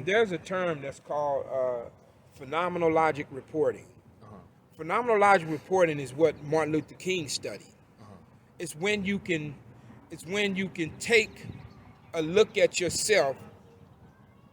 There's a term that's called phenomenologic reporting. Phenomenologic reporting is what Martin Luther King studied. It's when you can take a look at yourself,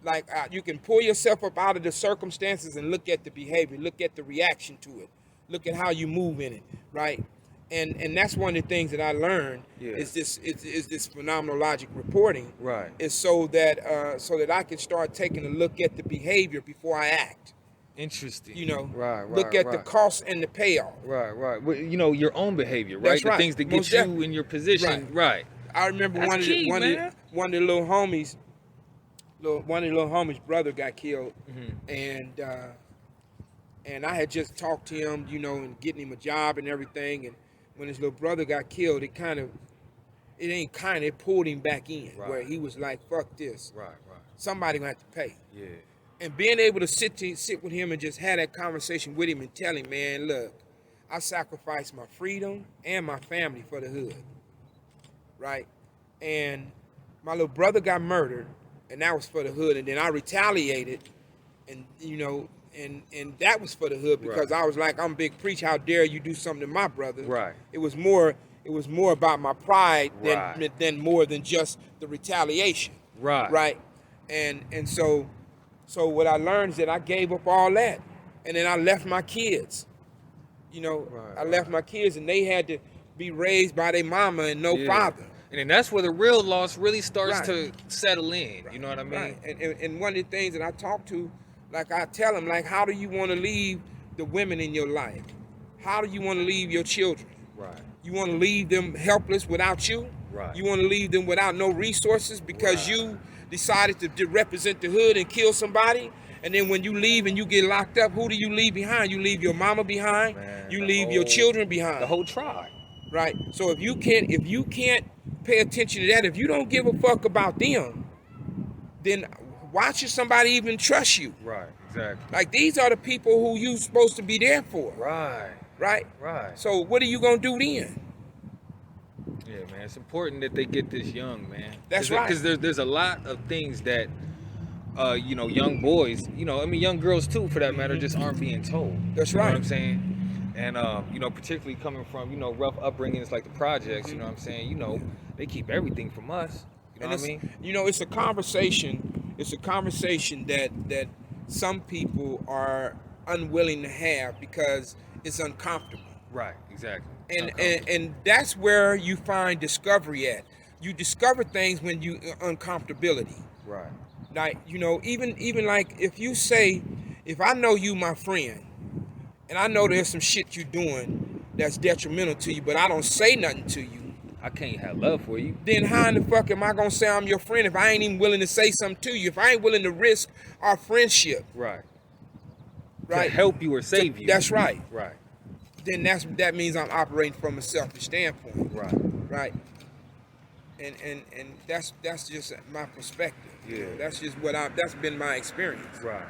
like you can pull yourself up out of the circumstances and look at the behavior, look at the reaction to it, look at how you move in it, right? And that's one of the things that I learned is this phenomenologic reporting, right? Is so that I can start taking a look at the behavior before I act. Interesting. Look at the cost and the payoff. Right. Well, your own behavior, right? That's the right. things that get you in your position, right? I remember one of the little homies, brother got killed, and I had just talked to him, and getting him a job and everything. And when his little brother got killed, it pulled him back in, where he was like, "Fuck this, right. Somebody gonna have to pay." Yeah. And being able to sit with him and just have that conversation with him and tell him, man, look, I sacrificed my freedom and my family for the hood, right? And my little brother got murdered, and that was for the hood. And then I retaliated, and and that was for the hood because I was like, I'm Big Preach. How dare you do something to my brother? Right. It was more about my pride than more than just the retaliation. Right. Right. And so what I learned is that I gave up all that, and then I left my kids. I left my kids, and they had to be raised by their mama and no father. And then that's where the real loss really starts to settle in. You know what I mean? Right. And one of the things that I talk to, like I tell them, like, how do you want to leave the women in your life? How do you want to leave your children? Right. You want to leave them helpless without you? Right. You want to leave them without no resources because you decided to represent the hood and kill somebody? And then when you leave and you get locked up, who do you leave behind? You leave your mama behind. Man, you leave your children behind. The whole tribe. Right. So if you can't pay attention to that, if you don't give a fuck about them, then why should somebody even trust you? Right. Exactly. Like, these are the people who you supposed to be there for. Right. Right. Right. So what are you gonna do then? Yeah, man. It's important that they get this young, man. That's right. Because there's a lot of things that young boys, young girls too, for that matter, just aren't being told. That's right. right. You know what I'm saying? And, particularly coming from, rough upbringings like the projects, you know what I'm saying? They keep everything from us. You know what I mean? It's a conversation. It's a conversation that some people are unwilling to have because it's uncomfortable. Right, exactly. And that's where you find discovery at. You discover things when you uncomfortability. Right. Like, even like if I know you my friend, and I know there's some shit you doing that's detrimental to you, but I don't say nothing to you, I can't have love for you. Then how in the fuck am I gonna say I'm your friend if I ain't even willing to say something to you? If I ain't willing to risk our friendship, right? To help you or save you. That's right. Right. Then that means I'm operating from a selfish standpoint. Right. Right. And that's just my perspective. Yeah. That's just that's been my experience. Right.